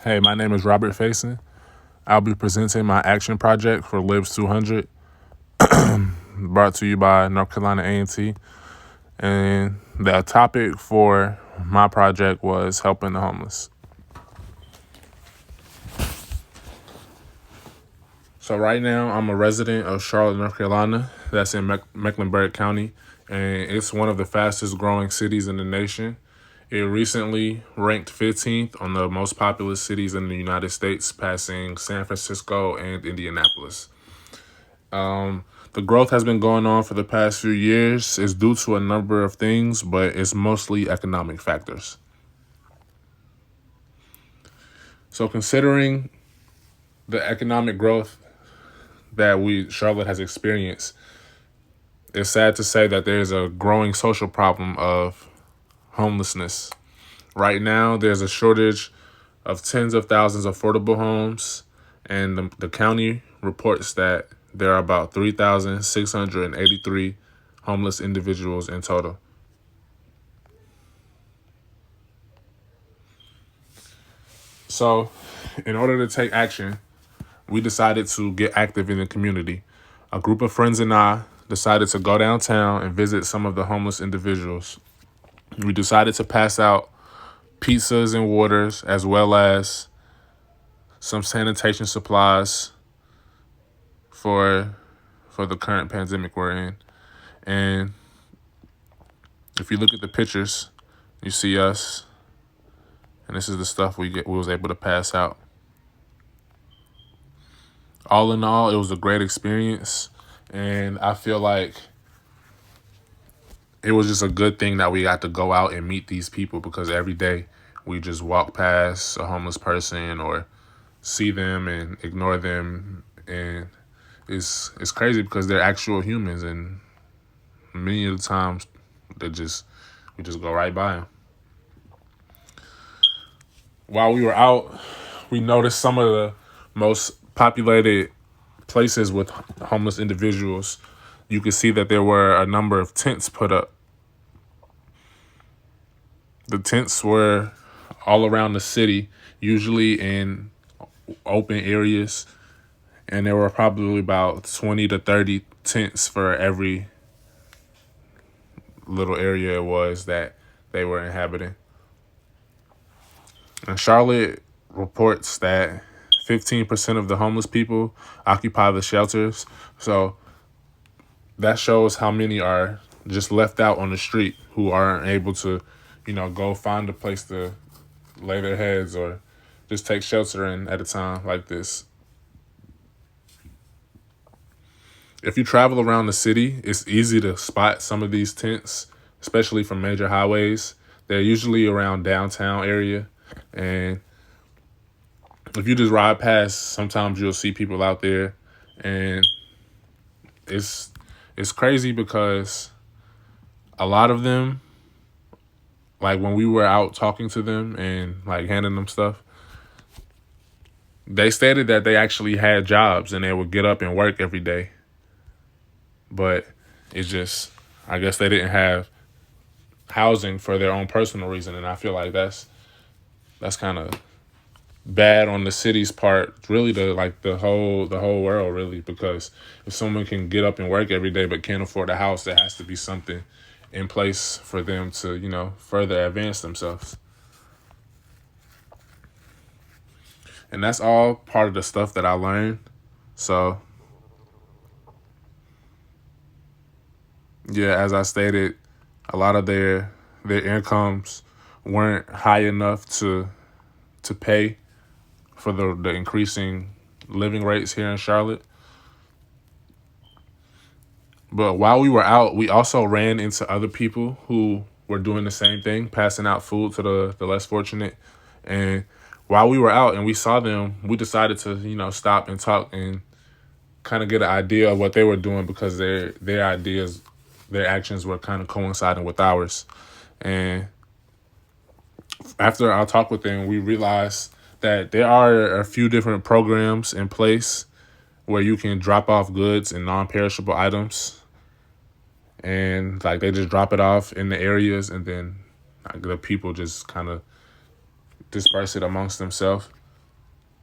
Hey, my name is Robert Faison. I'll be presenting my action project for LIBS 200, brought to you by North Carolina A&T. And the topic for my project was helping the homeless. So right now, I'm a resident of Charlotte, North Carolina. That's in Mecklenburg County, and it's one of the fastest growing cities in the nation. It recently ranked 15th on the most populous cities in the United States, passing San Francisco and Indianapolis. The growth has been going on for the past few years. It's due to a number of things, but it's mostly economic factors. So considering the economic growth that Charlotte has experienced, it's sad to say that there's a growing social problem of homelessness. Right now, there's a shortage of tens of thousands of affordable homes, and the county reports that there are about 3,683 homeless individuals in total. So, in order to take action, we decided to get active in the community. A group of friends and I decided to go downtown and visit some of the homeless individuals. We decided to pass out pizzas and waters, as well as some sanitation supplies for the current pandemic we're in. And if you look at the pictures, you see us, and this is the stuff we was able to pass out. All in all, it was a great experience, and I feel like it was just a good thing that we got to go out and meet these people, because every day we just walk past a homeless person or see them and ignore them, and it's crazy because they're actual humans, and many of the times we just go right by them. While we were out, we noticed some of the most populated places with homeless individuals. You could see that there were a number of tents put up. The tents were all around the city, usually in open areas, and there were probably about 20 to 30 tents for every little area it was that they were inhabiting. And Charlotte reports that 15% of the homeless people occupy the shelters. So that shows how many are just left out on the street, who aren't able to, go find a place to lay their heads or just take shelter in at a time like this. If you travel around the city, it's easy to spot some of these tents, especially from major highways. They're usually around downtown area. And if you just ride past, sometimes you'll see people out there, and it's crazy because a lot of them, like when we were out talking to them and like handing them stuff, they stated that they actually had jobs and they would get up and work every day. But it's just, I guess they didn't have housing for their own personal reason, and I feel like that's kind of bad on the city's part, really, the whole world, really, because if someone can get up and work every day but can't afford a house, there has to be something in place for them to, further advance themselves. And that's all part of the stuff that I learned. So, yeah, as I stated, a lot of their incomes weren't high enough to pay for the increasing living rates here in Charlotte. But while we were out, we also ran into other people who were doing the same thing, passing out food to the less fortunate. And while we were out and we saw them, we decided to, stop and talk and kind of get an idea of what they were doing, because their ideas, their actions were kind of coinciding with ours. And after our talk with them, we realized that there are a few different programs in place where you can drop off goods and non-perishable items, and like they just drop it off in the areas, and then like, the people just kind of disperse it amongst themselves.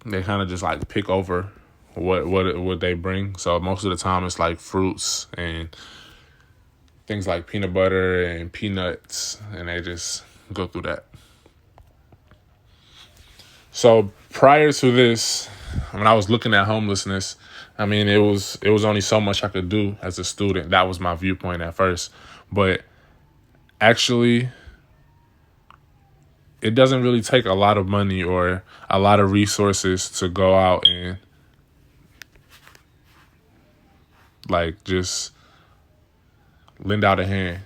they kind of just like pick over what they bring. So most of the time it's like fruits and things like peanut butter and peanuts, and they just go through that. So prior to this, when I was looking at homelessness, I mean, it was only so much I could do as a student. That was my viewpoint at first, but actually, it doesn't really take a lot of money or a lot of resources to go out and like just lend out a hand.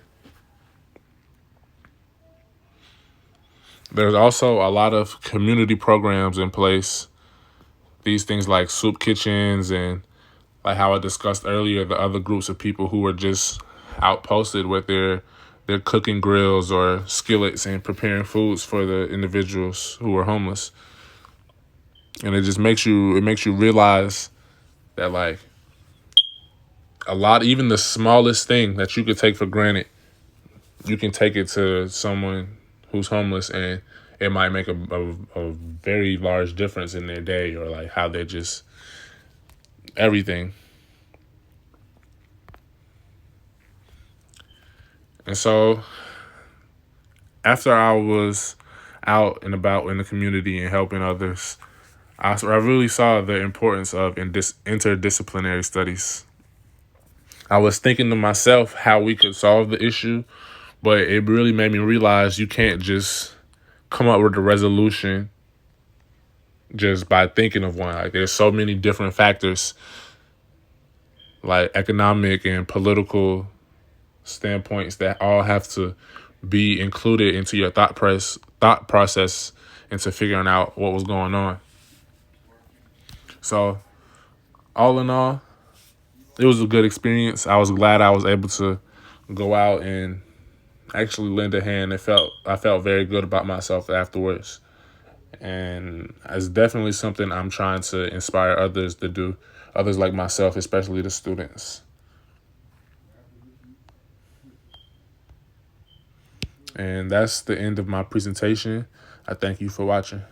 There's also a lot of community programs in place. These things like soup kitchens and like how I discussed earlier, the other groups of people who were just outposted with their cooking grills or skillets and preparing foods for the individuals who were homeless. And it makes you realize that like even the smallest thing that you could take for granted, you can take it to someone who's homeless, and it might make a very large difference in their day, or like how they just everything. And so after I was out and about in the community and helping others, I really saw the importance of interdisciplinary studies. I was thinking to myself how we could solve the issue, but it really made me realize you can't just come up with a resolution just by thinking of one. Like there's so many different factors, like economic and political standpoints, that all have to be included into your thought process into figuring out what was going on. So all in all, it was a good experience. I was glad I was able to go out and actually lend a hand. I felt very good about myself afterwards. And it's definitely something I'm trying to inspire others to do, others like myself, especially the students. And that's the end of my presentation. I thank you for watching.